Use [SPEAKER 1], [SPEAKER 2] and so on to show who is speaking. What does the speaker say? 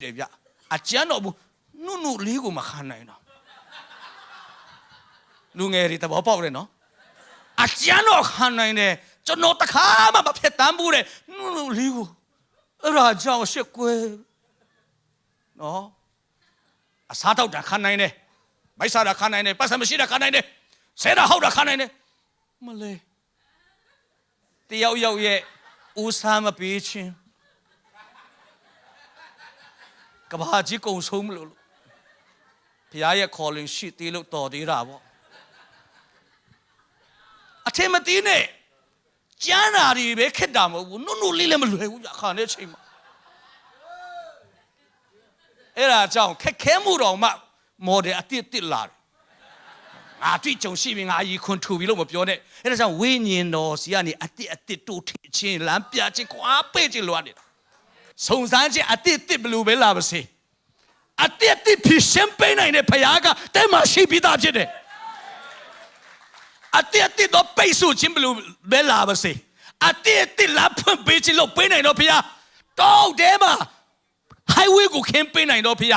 [SPEAKER 1] တယ်ဗျအကျန်းတော်ဘူးနုနုလေးကိုမခံနိုင်တော့လူငယ်တွေသဘောပေါက်တယ်နော်အကျန်းတော်ခံနိုင်တယ်ကျွန်တော်တခါမှမဖြစ်တမ်းဘူးတဲ့နုနုလေးကိုအဲ့ဒါကြောင့်ရှစ်ကွယ်နော်အစားတောက်တာခံနိုင်တယ်မိုက်စားတာခံနိုင်တယ်ပတ်စံမရှိတာခံနိုင်တယ်ဆဲတာဟောက်တာခံနိုင်တယ်မလဲတယောက်ယောက်ရဲ့ဦးစားမပေးချင်းကဘာကြီးကုံဆုံးမလို့ဘုရားရဲ့ခေါ်လင်ရှိသေးလို့တော်သေးတာပေါ့အထင်မသေးနဲ့ကျမ်းစာတွေပဲခက်တာမဟုတ်ဘူးနုနုလေးလည်းမလွယ်ဘူးအခါနဲ့ချိန်မှာအဲ့ဒါကြောင့်ခက်ခဲမှုတော်မှမော်ဒယ်အတစ်လာတယ်ငါတွေ့ကြုံရှိပြီငါအီခွန်ထူပြီလို့မပြောနဲ့အဲ့ဒါကြောင့်ဝိညာဉ်တော်စီကနေအတစ်တိုးထချင်းလမ်းပြချင်းခွာပေးချင်းလိုရတယ်စုံစမ်းခြင်းအတစ်ဘလို့ပဲလာပါစေအတစ်ဖြစ်ရှင်းပေးနိုင်တဲ့ဘုရားကတဲမှာရှိပြီးသားဖြစ်တယ်အတစ်တော့ပိတ်ဆို့ခြင်းဘလို့ပဲလာပါစေအတစ်လာဖွင့်ပေးခြင်းလို့ပေးနိုင်တော့ဘုရားတောက်တဲမှာ highway ကိုခင်းပေးနိုင်တော့ဘုရား